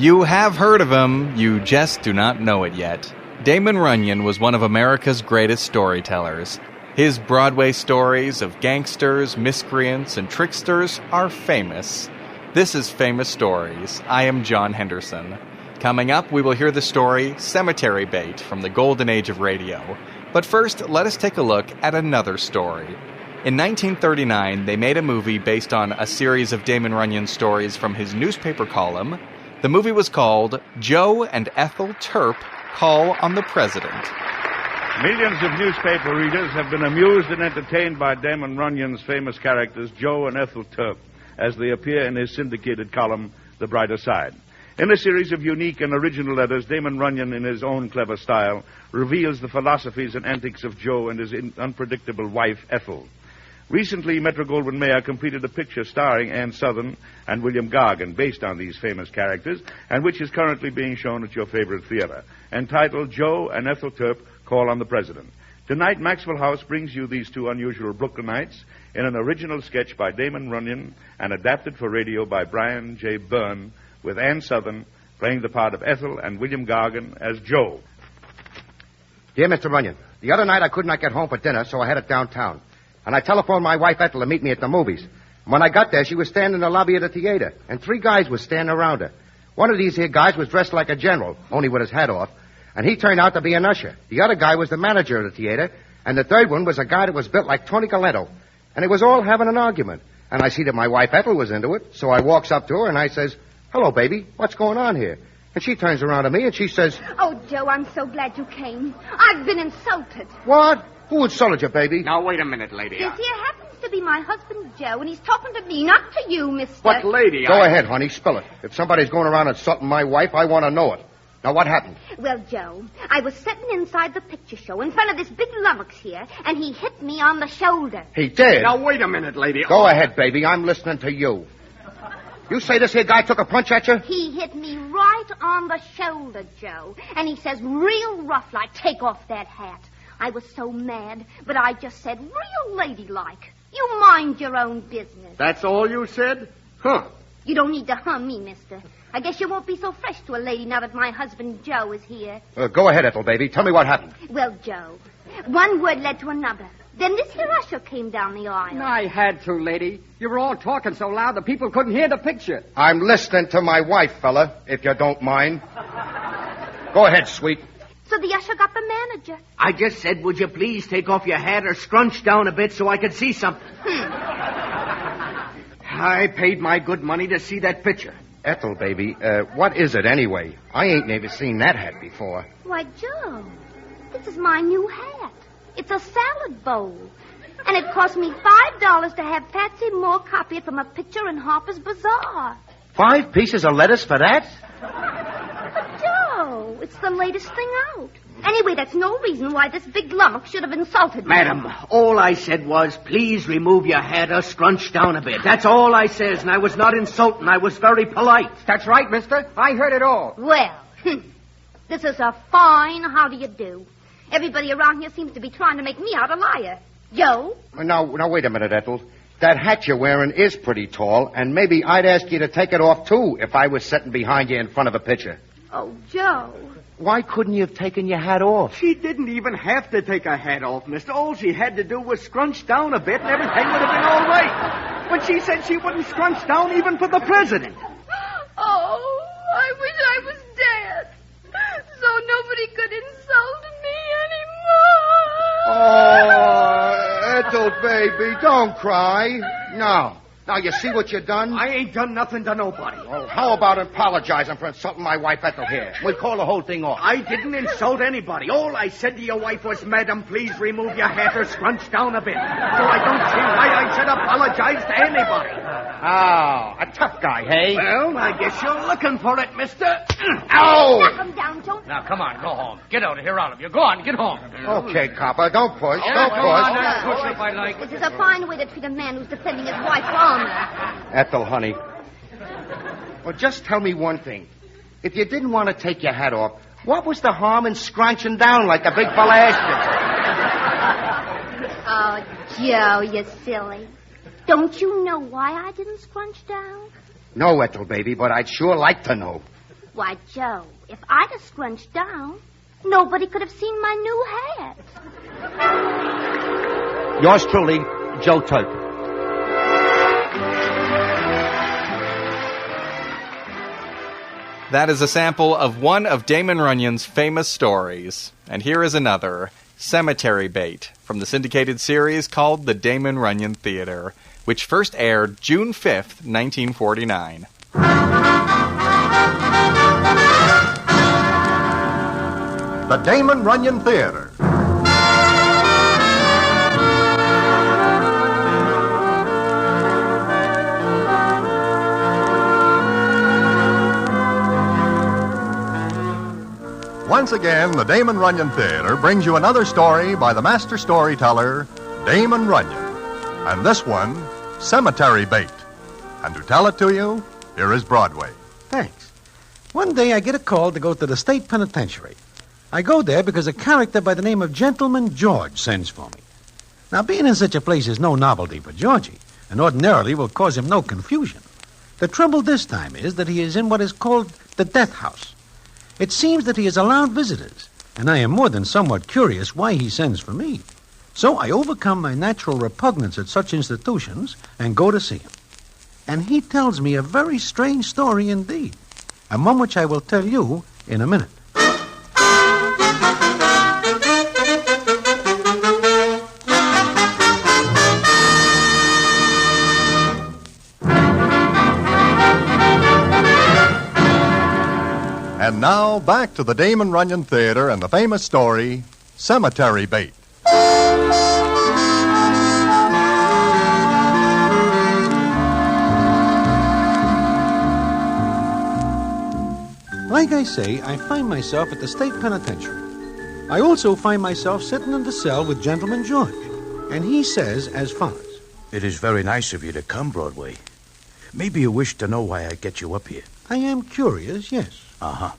You have heard of him, you just do not know it yet. Damon Runyon was one of America's greatest storytellers. His Broadway stories of gangsters, miscreants, and tricksters are famous. This is Famous Stories. I am John Henderson. Coming up, we will hear the story Cemetery Bait from the Golden Age of Radio. But first, let us take a look at another story. In 1939, they made a movie based on a series of Damon Runyon stories from his newspaper column. The movie was called Joe and Ethel Turp Call on the President. Millions of newspaper readers have been amused and entertained by Damon Runyon's famous characters, Joe and Ethel Turp, as they appear in his syndicated column, The Brighter Side. In a series of unique and original letters, Damon Runyon, in his own clever style, reveals the philosophies and antics of Joe and his unpredictable wife, Ethel. Recently, Metro-Goldwyn-Mayer completed a picture starring Ann Sothern and William Gargan, based on these famous characters, and which is currently being shown at your favorite theater, entitled Joe and Ethel Turp Call on the President. Tonight, Maxwell House brings you these two unusual Brooklynites in an original sketch by Damon Runyon and adapted for radio by Brian J. Byrne, with Ann Sothern playing the part of Ethel and William Gargan as Joe. Dear Mr. Runyon, the other night I could not get home for dinner, so I headed downtown. And I telephoned my wife Ethel to meet me at the movies. And when I got there, she was standing in the lobby of the theater, and 3 guys were standing around her. One of these here guys was dressed like a general, only with his hat off, and he turned out to be an usher. The other guy was the manager of the theater, and the third one was a guy that was built like Tony Coletto. And they was all having an argument. And I see that my wife Ethel was into it, so I walks up to her and I says, "Hello, baby, what's going on here?" And she turns around to me and she says, "Oh, Joe, I'm so glad you came. I've been insulted." "What? Who insulted you, baby?" Now, wait a minute, lady. This here happens to be my husband, Joe, and he's talking to me, not to you, mister. But, lady, Go ahead, honey, spill it. If somebody's going around insulting my wife, I want to know it. Now, what happened? Well, Joe, I was sitting inside the picture show in front of this big lummox here, and he hit me on the shoulder. He did? Now, wait a minute, lady. Go ahead, baby. I'm listening to you. You say this here guy took a punch at you? He hit me right on the shoulder, Joe, and he says real rough like, "Take off that hat." I was so mad, but I just said real ladylike, "You mind your own business." That's all you said? Huh. You don't need to hum me, mister. I guess you won't be so fresh to a lady now that my husband Joe is here. Go ahead, Ethel, baby. Tell me what happened. Well, Joe, one word led to another. Then this here usher came down the aisle. I had to, lady. You were all talking so loud the people couldn't hear the picture. I'm listening to my wife, fella, if you don't mind. Go ahead, sweet. So the usher got the manager. I just said, would you please take off your hat or scrunch down a bit so I could see something? I paid my good money to see that picture. Ethel, baby, what is it anyway? I ain't never seen that hat before. Why, Joe, this is my new hat. It's a salad bowl. And it cost me $5 to have Patsy Moore copy it from a picture in Harper's Bazaar. 5 pieces of lettuce for that? But, Joe, it's the latest thing out. Anyway, that's no reason why this big lummox should have insulted me. Madam, all I said was, please remove your hat or scrunch down a bit. That's all I says, and I was not insulting. I was very polite. That's right, mister. I heard it all. Well, this is a fine how do you do. Everybody around here seems to be trying to make me out a liar. Joe? Now, wait a minute, Ethel. That hat you're wearing is pretty tall, and maybe I'd ask you to take it off, too, if I was sitting behind you in front of a picture. Oh, Joe. Why couldn't you have taken your hat off? She didn't even have to take her hat off, mister. All she had to do was scrunch down a bit and everything would have been all right. But she said she wouldn't scrunch down even for the president. Oh, I wish I was dead. So nobody could insult me anymore. Oh, Ethel, baby, don't cry. No. Now, you see what you done? I ain't done nothing to nobody. Well, how about apologizing for insulting my wife Ethel here? We'll call the whole thing off. I didn't insult anybody. All I said to your wife was, Madam, please remove your hat or scrunch down a bit. So I don't see why I should apologize to anybody. Oh, a tough guy, hey? Well, I guess you're looking for it, mister. Ow! Knock him down, Joe. Now, come on, go home. Get out of here, all of you. Go on, get home. Okay, copper, don't push. Don't Go on, push. I'll push if I like. This is a fine way to treat a man who's defending his wife's honor. Ethel, honey. Well, just tell me one thing. If you didn't want to take your hat off, what was the harm in scrunching down like a big fella asked you? Oh, Joe, you silly. Don't you know why I didn't scrunch down? No, Ethel, baby, but I'd sure like to know. Why, Joe, if I'd have scrunched down, nobody could have seen my new hat. Yours truly, Joe Turp. That is a sample of one of Damon Runyon's famous stories. And here is another, Cemetery Bait, from the syndicated series called The Damon Runyon Theater, which first aired June 5th, 1949. The Damon Runyon Theater. Once again, the Damon Runyon Theater brings you another story by the master storyteller, Damon Runyon. And this one, Cemetery Bait. And to tell it to you, here is Broadway. Thanks. One day I get a call to go to the state penitentiary. I go there because a character by the name of Gentleman George sends for me. Now, being in such a place is no novelty for Georgie, and ordinarily will cause him no confusion. The trouble this time is that he is in what is called the death house. It seems that he has allowed visitors, and I am more than somewhat curious why he sends for me. So I overcome my natural repugnance at such institutions and go to see him. And he tells me a very strange story indeed, and one which I will tell you in a minute. And now, back to the Damon Runyon Theater and the famous story, Cemetery Bait. Like I say, I find myself at the state penitentiary. I also find myself sitting in the cell with Gentleman George, and he says as follows. It is very nice of you to come, Broadway. Maybe you wish to know why I get you up here. I am curious, yes. Uh-huh.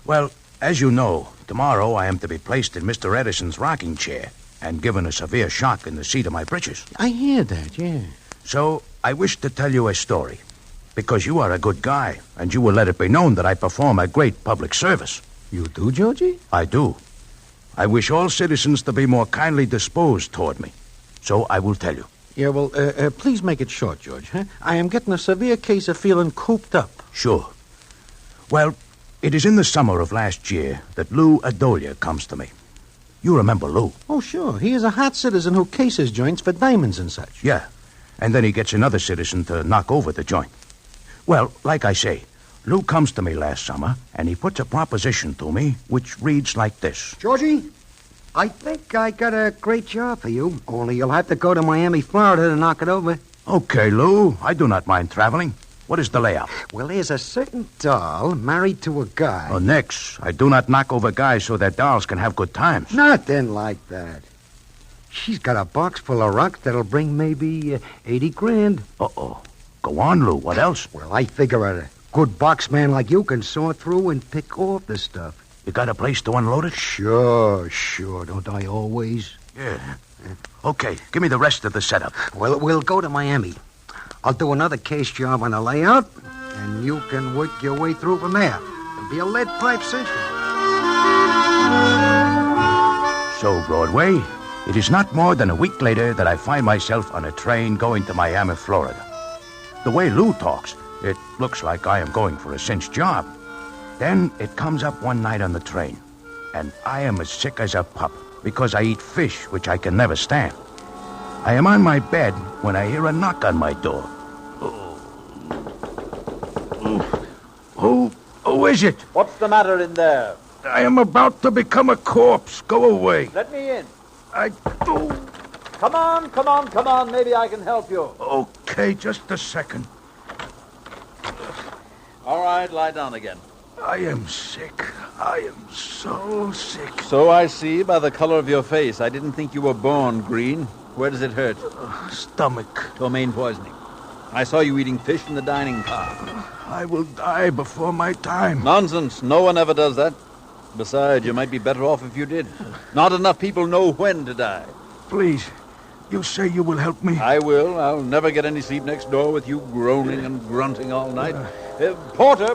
Well, as you know, tomorrow I am to be placed in Mr. Edison's rocking chair and given a severe shock in the seat of my britches. I hear that, yeah. So I wish to tell you a story, because you are a good guy, and you will let it be known that I perform a great public service. You do, Georgie? I do. I wish all citizens to be more kindly disposed toward me. So I will tell you. Yeah, well, please make it short, George. Huh? I am getting a severe case of feeling cooped up. Sure. Well, it is in the summer of last year that Lou Adolia comes to me. You remember Lou? Oh, sure. He is a hot citizen who cases joints for diamonds and such. Yeah, and then he gets another citizen to knock over the joint. Well, like I say, Lou comes to me last summer, and he puts a proposition to me which reads like this. Georgie, I think I got a great job for you, only you'll have to go to Miami, Florida to knock it over. Okay, Lou, I do not mind traveling. What is the layout? Well, there's a certain doll married to a guy. Oh, nix. I do not knock over guys so that dolls can have good times. Nothing like that. She's got a box full of rocks that'll bring maybe 80 grand. Uh-oh. Go on, Lou. What else? Well, I figure a good box man like you can sort through and pick off the stuff. You got a place to unload it? Sure. Don't I always? Yeah. Okay, give me the rest of the setup. Well, we'll go to Miami. I'll do another case job on the layout, and you can work your way through from there. It'll be a lead pipe cinch. So, Broadway, it is not more than a week later that I find myself on a train going to Miami, Florida. The way Lou talks, it looks like I am going for a cinch job. Then it comes up one night on the train, and I am as sick as a pup because I eat fish, which I can never stand. I am on my bed when I hear a knock on my door. Who is it? What's the matter in there? I am about to become a corpse. Go away. Let me in. Oh. Come on. Maybe I can help you. Okay, just a second. All right, lie down again. I am sick. I am so sick. So I see by the color of your face. I didn't think you were born green. Where does it hurt? Stomach. Ptomaine poisoning. I saw you eating fish in the dining car. I will die before my time. Nonsense. No one ever does that. Besides, you might be better off if you did. Not enough people know when to die. Please, you say you will help me? I will. I'll never get any sleep next door with you groaning and grunting all night. Porter!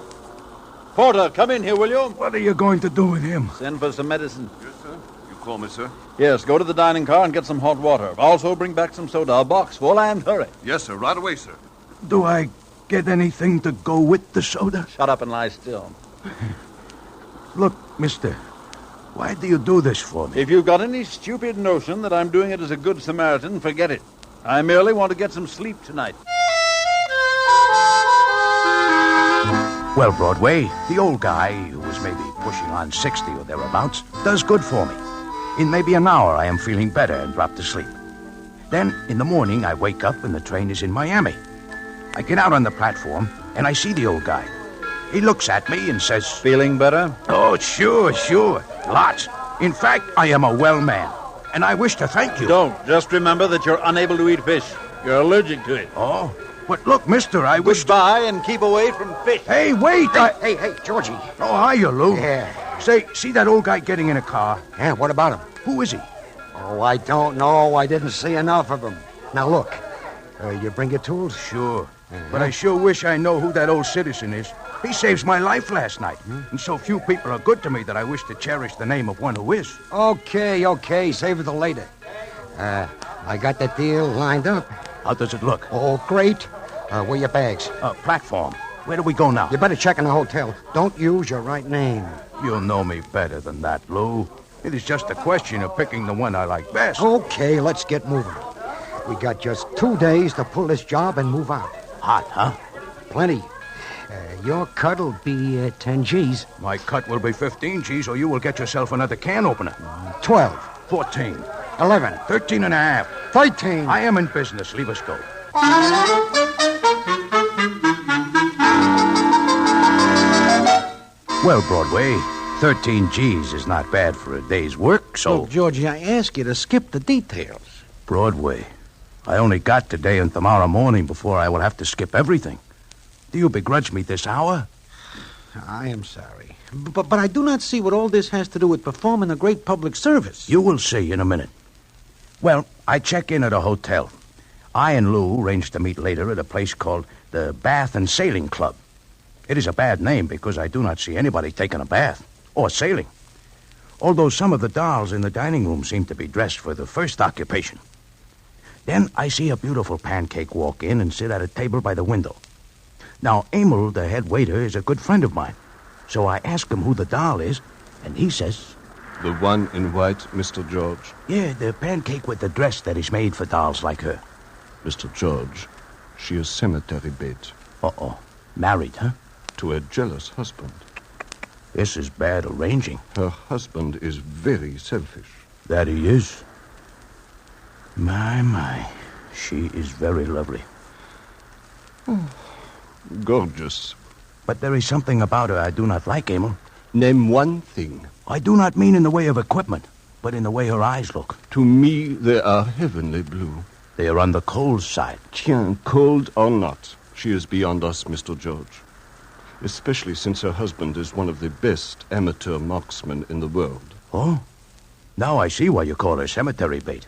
Porter, come in here, will you? What are you going to do with him? Send for some medicine. Yes, sir. You call me, sir? Yes, go to the dining car and get some hot water. Also bring back some soda, a box full, and hurry. Yes, sir. Right away, sir. Do I get anything to go with the soda? Shut up and lie still. Look, mister, why do you do this for me? If you've got any stupid notion that I'm doing it as a good Samaritan, forget it. I merely want to get some sleep tonight. Well, Broadway, the old guy, who was maybe pushing on 60 or thereabouts, does good for me. In maybe an hour, I am feeling better and drop to sleep. Then, in the morning, I wake up and the train is in Miami. I get out on the platform, and I see the old guy. He looks at me and says... Feeling better? Oh, sure. Lots. In fact, I am a well man, and I wish to thank you. Don't. Just remember that you're unable to eat fish. You're allergic to it. Oh, but look, mister, I wish... Goodbye and keep away from fish. Hey, wait! Hey, Georgie. Oh, hiya, Lou. Yeah. Say, see that old guy getting in a car? Yeah, what about him? Who is he? Oh, I don't know. I didn't see enough of him. Now, look. You bring your tools? Sure. But I sure wish I know who that old citizen is. He saves my life last night. And so few people are good to me that I wish to cherish the name of one who is. Okay. Save it till later. I got the deal lined up. How does it look? Oh, great. Where are your bags? Platform. Where do we go now? You better check in the hotel. Don't use your right name. You'll know me better than that, Lou. It is just a question of picking the one I like best. Okay, let's get moving. We got just 2 days to pull this job and move out. Hot, huh? Plenty. Your cut will be 10 G's. My cut will be 15 G's, or you will get yourself another can opener. 12. 14. 11. 13 and a half. 13. I am in business. Leave us go. Well, Broadway, 13 G's is not bad for a day's work, so... Look, Georgie, I ask you to skip the details. Broadway, I only got today and tomorrow morning before I will have to skip everything. Do you begrudge me this hour? I am sorry. But I do not see what all this has to do with performing a great public service. You will see in a minute. Well, I check in at a hotel. I and Lou arranged to meet later at a place called the Bath and Sailing Club. It is a bad name because I do not see anybody taking a bath or sailing. Although some of the dolls in the dining room seem to be dressed for the first occupation. Then I see a beautiful pancake walk in and sit at a table by the window. Now, Emil, the head waiter, is a good friend of mine. So I ask him who the doll is, and he says... The one in white, Mr. George. Yeah, the pancake with the dress that is made for dolls like her. Mr. George, she is cemetery bait. Uh-oh. Married, huh? To a jealous husband. This is bad arranging. Her husband is very selfish. That he is. My. She is very lovely. Gorgeous. But there is something about her I do not like, Emil. Name one thing. I do not mean in the way of equipment, but in the way her eyes look. To me, they are heavenly blue. They are on the cold side. Tiens, cold or not, she is beyond us, Mr. George. Especially since her husband is one of the best amateur marksmen in the world. Oh? Now I see why you call her cemetery bait.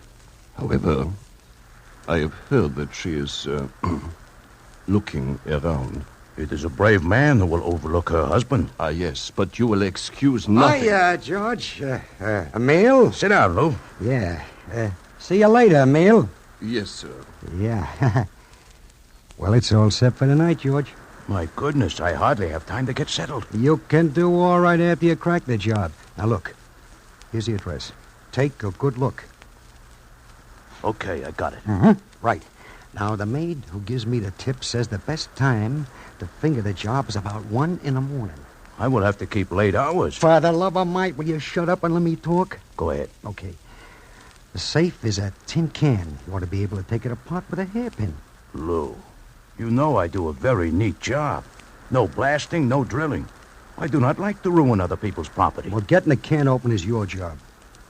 However, I have heard that she is, looking around. It is a brave man who will overlook her husband. Ah, yes, but you will excuse nothing. Hi, George. Emil? Sit down, Lou. Yeah. See you later, Emil. Yes, sir. Yeah. Well, it's all set for tonight, George. My goodness, I hardly have time to get settled. You can do all right after you crack the job. Now, look. Here's the address. Take a good look. Okay, I got it. Mm-hmm. Right. Now, the maid who gives me the tip says the best time to finger the job is about 1 a.m. I will have to keep late hours. For the love of Mike, will you shut up and let me talk? Go ahead. Okay. The safe is a tin can. You ought to be able to take it apart with a hairpin. Lou, you know I do a very neat job. No blasting, no drilling. I do not like to ruin other people's property. Well, getting the can open is your job.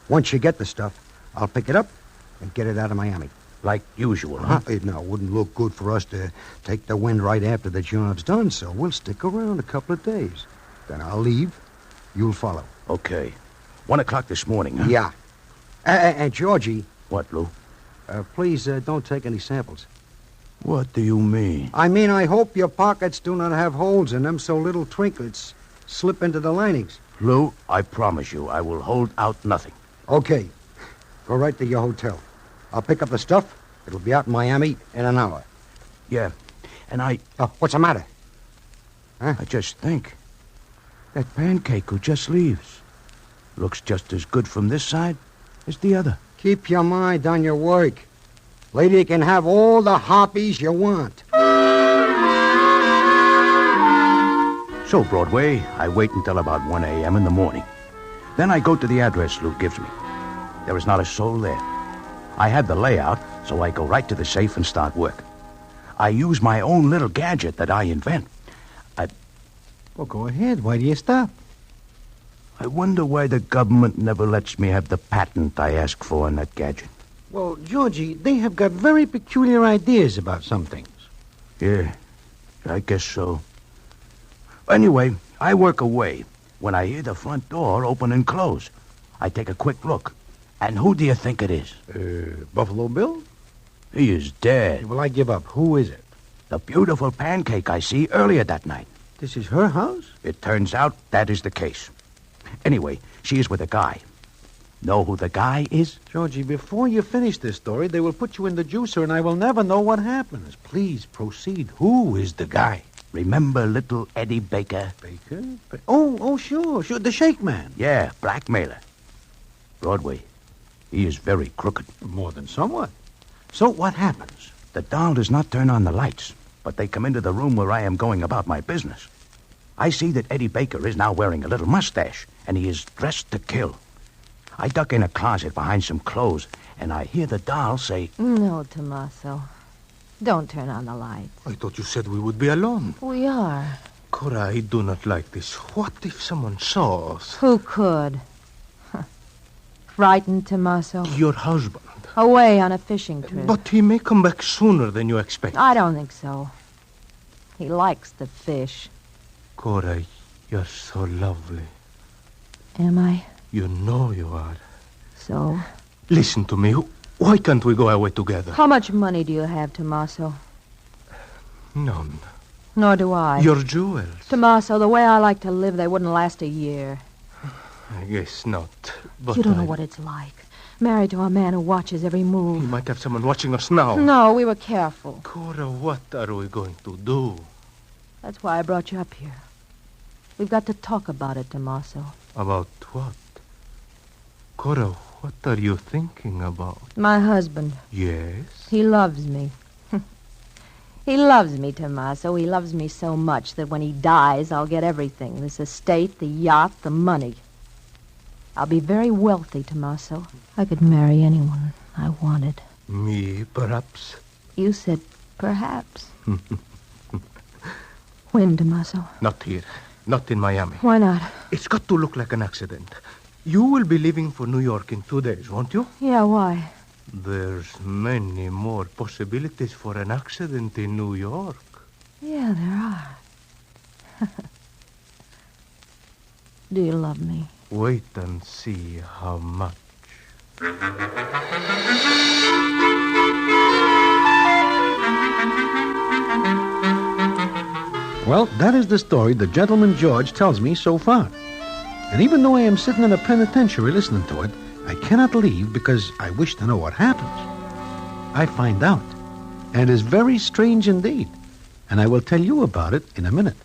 Once you get the stuff, I'll pick it up and get it out of Miami. Like usual, huh? It wouldn't look good for us to take the wind right after the job's done, so we'll stick around a couple of days. Then I'll leave. You'll follow. Okay. 1 o'clock this morning, huh? Yeah. And Georgie... What, Lou? Please don't take any samples. What do you mean? I mean, I hope your pockets do not have holes in them so little trinkets slip into the linings. Lou, I promise you, I will hold out nothing. Okay. Go right to your hotel. I'll pick up the stuff. It'll be out in Miami in an hour. Yeah, and what's the matter? Huh? I just think. That pancake who just leaves looks just as good from this side as the other. Keep your mind on your work. Lady can have all the hobbies you want. So, Broadway, I wait until about 1 a.m. in the morning. Then I go to the address Lou gives me. There is not a soul there. I have the layout, so I go right to the safe and start work. I use my own little gadget that I invent. Well, go ahead. Why do you stop? I wonder why the government never lets me have the patent I ask for on that gadget. Well, Georgie, they have got very peculiar ideas about some things. Yeah, I guess so. Anyway, I work away when I hear the front door open and close. I take a quick look. And who do you think it is? Buffalo Bill? He is dead. Well, I give up. Who is it? The beautiful pancake I see earlier that night. This is her house? It turns out that is the case. Anyway, she is with a guy. Know who the guy is? Georgie, before you finish this story, they will put you in the juicer and I will never know what happens. Please proceed. Who is the guy? Remember little Eddie Baker? Baker? Oh, sure. The shake man. Yeah, blackmailer. Broadway. He is very crooked. More than somewhat. So what happens? The doll does not turn on the lights, but they come into the room where I am going about my business. I see that Eddie Baker is now wearing a little mustache, and he is dressed to kill. I duck in a closet behind some clothes, and I hear the doll say, No, Tommaso. Don't turn on the lights. I thought you said we would be alone. We are. Cora, I do not like this. What if someone saw us? Who could? Frightened, Tommaso? Your husband. Away on a fishing trip. But he may come back sooner than you expect. I don't think so. He likes the fish. Cora, you're so lovely. Am I? You know you are. So? Listen to me. Why can't we go away together? How much money do you have, Tommaso? None. Nor do I. Your jewels. Tommaso, the way I like to live, they wouldn't last a year. I guess not. But you don't know what it's like. Married to a man who watches every move. He might have someone watching us now. No, we were careful. Cora, what are we going to do? That's why I brought you up here. We've got to talk about it, Tommaso. About what? Cora, what are you thinking about? My husband. Yes? He loves me. He loves me, Tommaso. He loves me so much that when he dies, I'll get everything. This estate, the yacht, the money. I'll be very wealthy, Tommaso. I could marry anyone I wanted. Me, perhaps? You said perhaps. When, Tommaso? Not here. Not in Miami. Why not? It's got to look like an accident. You will be leaving for New York in 2 days, won't you? Yeah, why? There's many more possibilities for an accident in New York. Yeah, there are. Do you love me? Wait and see how much. Well, that is the story the gentleman George tells me so far. And even though I am sitting in a penitentiary listening to it, I cannot leave because I wish to know what happens. I find out, and it is very strange indeed, and I will tell you about it in a minute.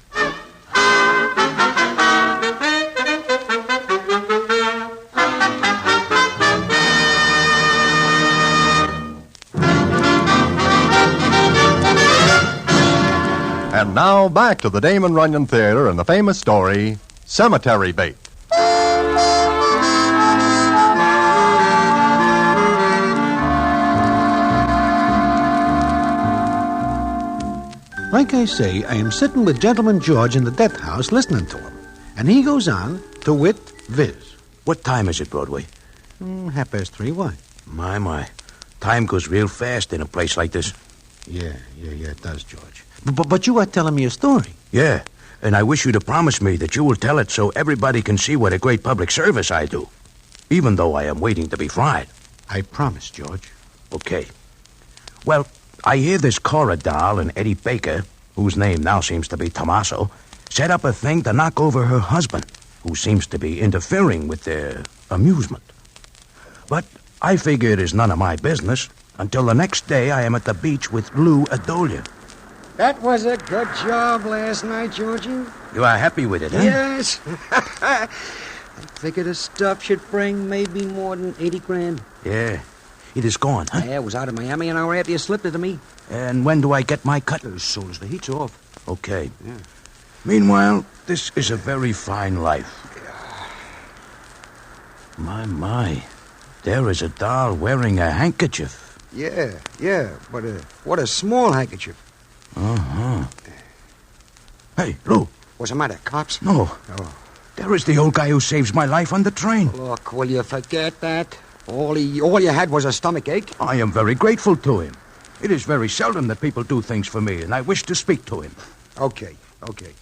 And now back to the Damon Runyon Theater and the famous story, Cemetery Bait. Like I say, I am sitting with Gentleman George in the death house listening to him. And he goes on to wit, viz. What time is it, Broadway? 3:30. Why? My. Time goes real fast in a place like this. Yeah, it does, George. But you are telling me a story. Yeah, and I wish you to promise me that you will tell it so everybody can see what a great public service I do, even though I am waiting to be fried. I promise, George. Okay. Well, I hear this Cora doll and Eddie Baker, whose name now seems to be Tommaso, set up a thing to knock over her husband, who seems to be interfering with their amusement. But I figure it is none of my business until the next day I am at the beach with Lou Adolia. That was a good job last night, Georgie. You are happy with it, eh? Yes. I figured the stuff should bring maybe more than 80 grand. Yeah. It is gone, huh? Yeah, it was out of Miami an hour after you slipped it to me. And when do I get my cut? As soon as the heat's off. Okay. Yeah. Meanwhile, this is a very fine life. My. There is a doll wearing a handkerchief. Yeah, but what a small handkerchief. Uh-huh. Hey, Lou. What's the matter, cops? No. Oh. There is the old guy who saves my life on the train. Look, will you forget that? All you had was a stomach ache. I am very grateful to him. It is very seldom that people do things for me, and I wish to speak to him. Okay.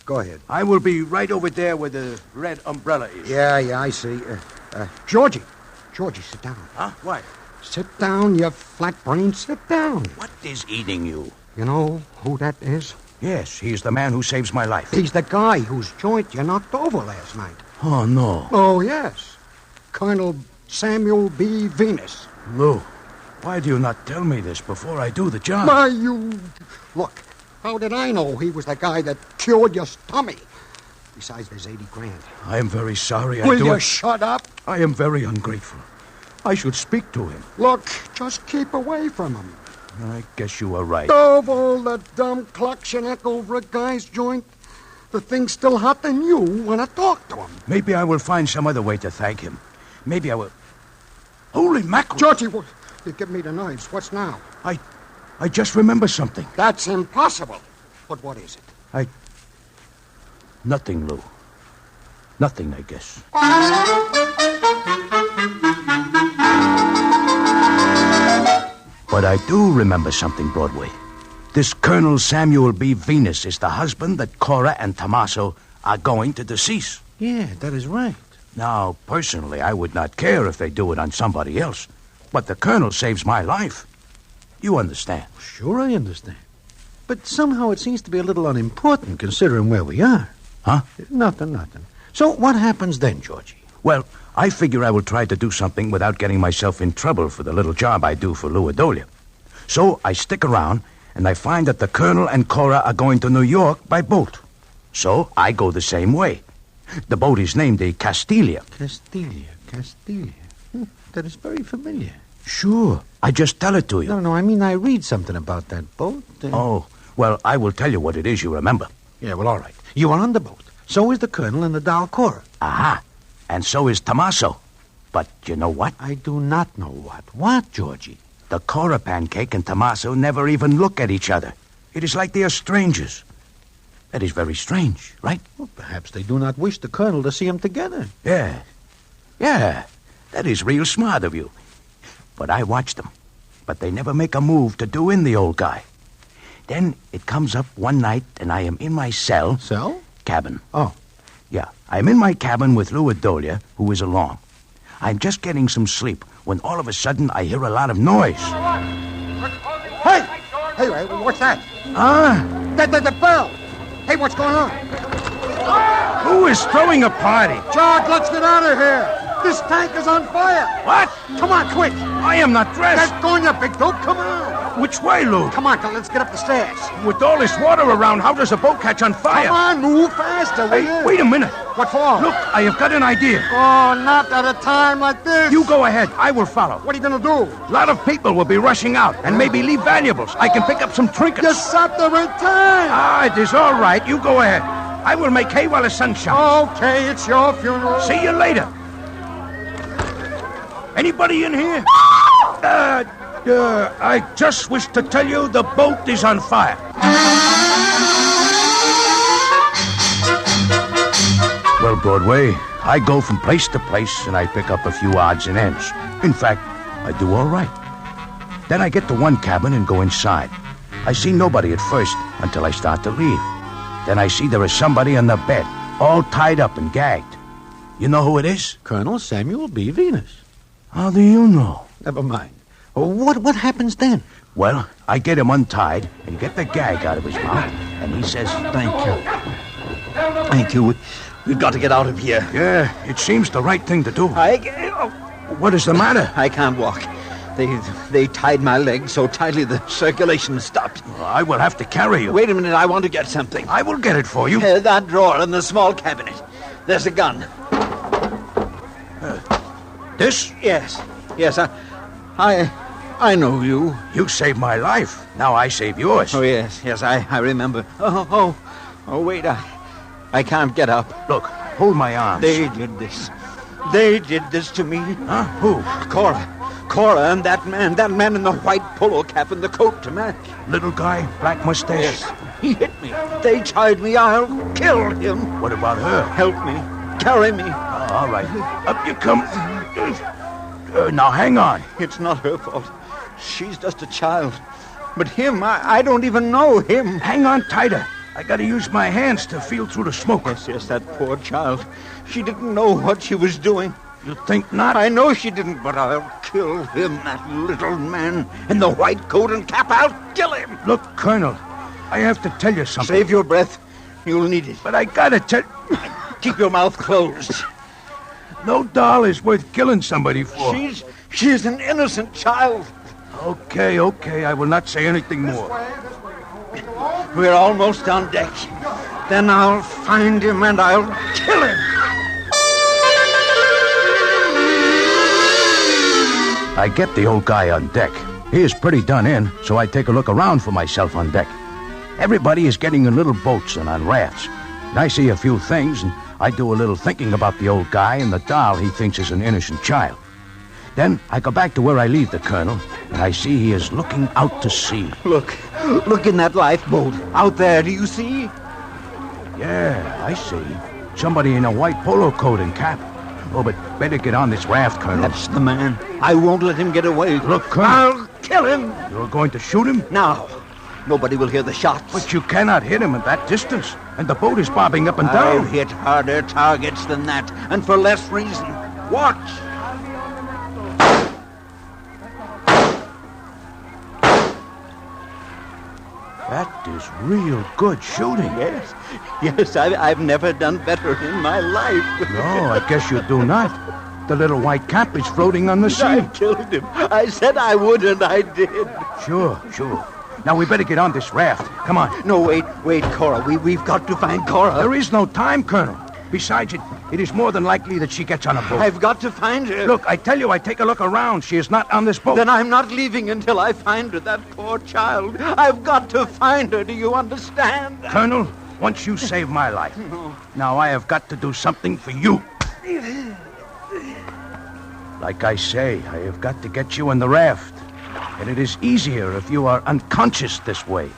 Go ahead. I will be right over there where the red umbrella is. Yeah, I see. Georgie, sit down. Huh? Why? Sit down, you flat brain. Sit down. What is eating you? You know who that is? Yes, he is the man who saves my life. He's the guy whose joint you knocked over last night. Oh, no. Oh, yes. Colonel Samuel B. Venus. Lou, why do you not tell me this before I do the job? Why, Look, how did I know he was the guy that cured your tummy? Besides, there's 80 grand. I am very sorry. Will you shut up? I am very ungrateful. I should speak to him. Look, just keep away from him. I guess you are right. Of all the dumb clocks you knock over a guy's joint, the thing's still hot than you want to talk to him. Maybe I will find some other way to thank him. Maybe I will... Holy mackerel! Georgie, you give me the knives. What's now? I just remember something. That's impossible. But what is it? Nothing, Lou. Nothing, I guess. But I do remember something, Broadway. This Colonel Samuel B. Venus is the husband that Cora and Tommaso are going to decease. Yeah, that is right. Now, personally, I would not care if they do it on somebody else. But the Colonel saves my life. You understand? Sure, I understand. But somehow it seems to be a little unimportant considering where we are. Huh? Nothing. So what happens then, Georgie? Well, I figure I will try to do something without getting myself in trouble for the little job I do for Lou Adolia. So I stick around, and I find that the Colonel and Cora are going to New York by boat. So I go the same way. The boat is named the Castilia. Castilia. That is very familiar. Sure. I just tell it to you. No, I mean I read something about that boat. Oh, well, I will tell you what it is you remember. Yeah, well, all right. You are on the boat. So is the Colonel and the doll Cora. Aha. And so is Tommaso. But you know what? I do not know what. What, Georgie? The Cora pancake and Tommaso never even look at each other. It is like they are strangers. That is very strange, right? Well, perhaps they do not wish the Colonel to see them together. Yeah. That is real smart of you. But I watch them. But they never make a move to do in the old guy. Then it comes up one night, and I am in my cell. Cell? Cabin. Oh. Yeah, I'm in my cabin with Lou Adolia, who is along. I'm just getting some sleep when all of a sudden I hear a lot of noise. Hey, what's that? The bell. Hey, what's going on? Who is throwing a party? George, let's get out of here. This tank is on fire. What? Come on, quick. I am not dressed. Get going, you big dope. Come on. Which way, Lou? Come on, let's get up the stairs. With all this water around, how does a boat catch on fire? Come on, move faster, will you? Wait a minute. What for? Look, I have got an idea. Oh, not at a time like this. You go ahead. I will follow. What are you going to do? A lot of people will be rushing out and maybe leave valuables. I can pick up some trinkets. You stopped the right time. It is all right. You go ahead. I will make hay while the sun shines. Okay, it's your funeral. See you later. Anybody in here? I just wish to tell you the boat is on fire. Well, Broadway, I go from place to place and I pick up a few odds and ends. In fact, I do all right. Then I get to one cabin and go inside. I see nobody at first until I start to leave. Then I see there is somebody on the bed, all tied up and gagged. You know who it is? Colonel Samuel B. Venus. How do you know? Never mind. What happens then? Well, I get him untied and get the gag out of his mouth, and he says, "Thank you." Thank you. We've got to get out of here. Yeah, it seems the right thing to do. What is the matter? I can't walk. They tied my legs so tightly the circulation stopped. Well, I will have to carry you. Wait a minute, I want to get something. I will get it for you. That drawer in the small cabinet. There's a gun. This? Yes. I know you. You saved my life. Now I save yours. Oh, yes, I remember. Oh, wait, I can't get up. Look, hold my arms. They did this. They did this to me. Huh? Who? Cora and that man in the white polo cap and the coat to match. Little guy, black mustache. Yes, he hit me. They tied me. I'll kill him. What about her? Help me. Carry me. All right. Up you come. Now hang on. It's not her fault. She's just a child. But him, I don't even know him. Hang on tighter. I gotta use my hands to feel through the smoke. Yes, that poor child. She didn't know what she was doing. You think not? I know she didn't, but I'll kill him, that little man in the white coat and cap. I'll kill him. Look, Colonel, I have to tell you something. Save your breath. You'll need it. But I gotta tell... Keep your mouth closed. No doll is worth killing somebody for. She's an innocent child. Okay, I will not say anything more. We're almost on deck. Then I'll find him and I'll kill him. I get the old guy on deck. He is pretty done in, so I take a look around for myself on deck. Everybody is getting in little boats and on rafts. And I see a few things, and I do a little thinking about the old guy and the doll he thinks is an innocent child. Then I go back to where I leave the colonel, and I see he is looking out to sea. Look in that lifeboat. Out there, do you see? Yeah, I see. Somebody in a white polo coat and cap. Oh, but better get on this raft, Colonel. That's the man. I won't let him get away. Look, Colonel. I'll kill him. You're going to shoot him? Now. Nobody will hear the shots. But you cannot hit him at that distance. And the boat is bobbing up and down. I've hit harder targets than that, and for less reason. Watch. That is real good shooting. Yes, I've never done better in my life. No, I guess you do not. The little white cap is floating on the sea. I killed him. I said I would, and I did. Sure. Now we better get on this raft. Come on. No, wait, Cora. We've got to find Cora. There is no time, Colonel. Besides, it is more than likely that she gets on a boat. I've got to find her. Look, I tell you, I take a look around. She is not on this boat. Then I'm not leaving until I find her, that poor child. I've got to find her. Do you understand? Colonel, once you saved my life. No. Now I have got to do something for you. Like I say, I have got to get you on the raft. And it is easier if you are unconscious this way.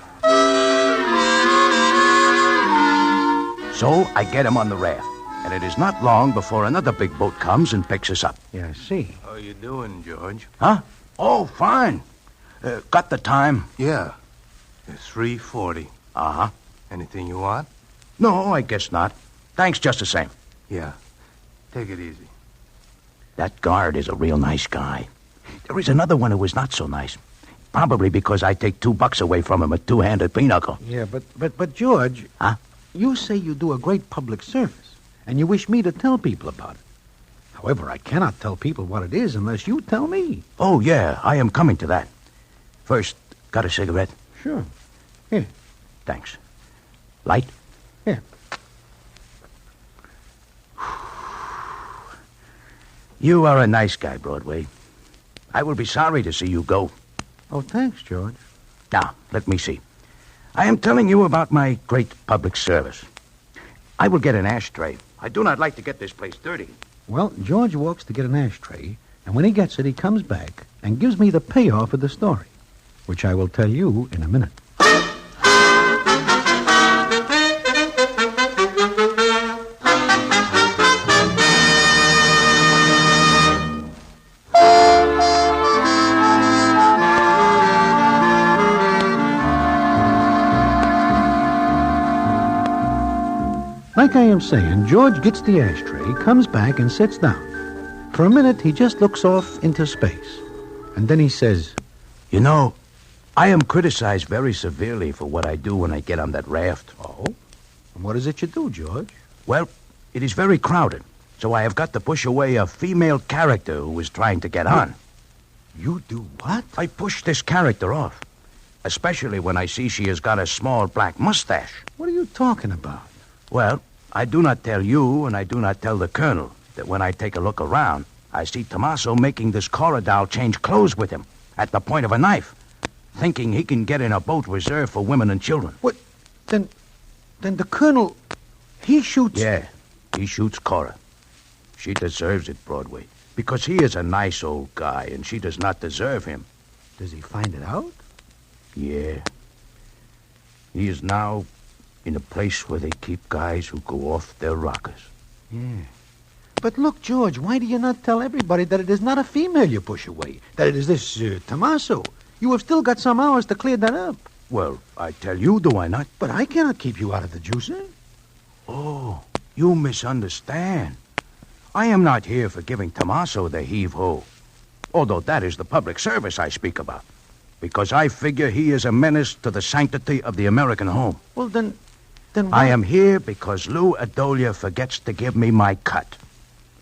So I get him on the raft. And it is not long before another big boat comes and picks us up. Yeah, I see. How you doing, George? Huh? Oh, fine. Got the time? Yeah. It's 3:40. Uh-huh. Anything you want? No, I guess not. Thanks just the same. Yeah. Take it easy. That guard is a real nice guy. There is another one who is not so nice. Probably because I take $2 away from him, a two-handed pinochle. Yeah, but George... Huh? You say you do a great public service, and you wish me to tell people about it. However, I cannot tell people what it is unless you tell me. Oh, yeah, I am coming to that. First, got a cigarette? Sure. Here. Thanks. Light? Here. You are a nice guy, Broadway. I will be sorry to see you go. Oh, thanks, George. Now, let me see. I am telling you about my great public service. I will get an ashtray. I do not like to get this place dirty. Well, George walks to get an ashtray, and when he gets it, he comes back and gives me the payoff of the story, which I will tell you in a minute. Like I am saying, George gets the ashtray, comes back, and sits down. For a minute, he just looks off into space. And then he says, You know, I am criticized very severely for what I do when I get on that raft. Oh? And what is it you do, George? Well, it is very crowded, so I have got to push away a female character who is trying to get on. You do what? I push this character off, especially when I see she has got a small black mustache. What are you talking about? Well, I do not tell you, and I do not tell the colonel, that when I take a look around, I see Tommaso making this Cora doll change clothes with him at the point of a knife, thinking he can get in a boat reserved for women and children. What? Then the colonel, he shoots... Yeah, he shoots Cora. She deserves it, Broadway, because he is a nice old guy, and she does not deserve him. Does he find it out? Yeah. He is now in a place where they keep guys who go off their rockers. Yeah. But look, George, why do you not tell everybody that it is not a female you push away? That it is this Tommaso? You have still got some hours to clear that up. Well, I tell you, do I not? But I cannot keep you out of the juicer. Oh, you misunderstand. I am not here for giving Tommaso the heave-ho, although that is the public service I speak about, because I figure he is a menace to the sanctity of the American home. Well, then why... I am here because Lou Adolia forgets to give me my cut.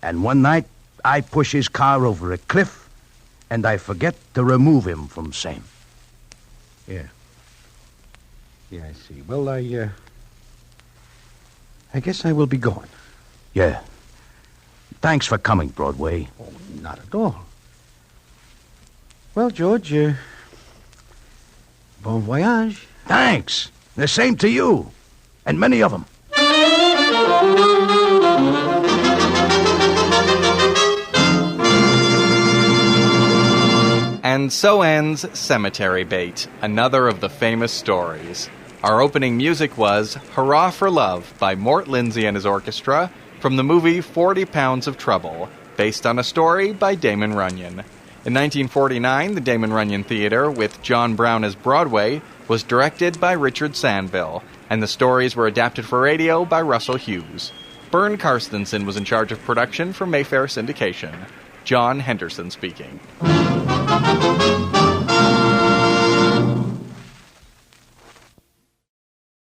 And one night, I push his car over a cliff, and I forget to remove him from same. Yeah. Yeah, I see. Well, I guess I will be going. Yeah. Thanks for coming, Broadway. Oh, not at all. Well, George, bon voyage. Thanks. The same to you. And many of them. And so ends Cemetery Bait, another of the famous stories. Our opening music was Hurrah for Love by Mort Lindsay and his orchestra from the movie 40 Pounds of Trouble, based on a story by Damon Runyon. In 1949, the Damon Runyon Theater, with John Brown as Broadway, was directed by Richard Sandville, and the stories were adapted for radio by Russell Hughes. Bern Karstensen was in charge of production for Mayfair Syndication. John Henderson speaking.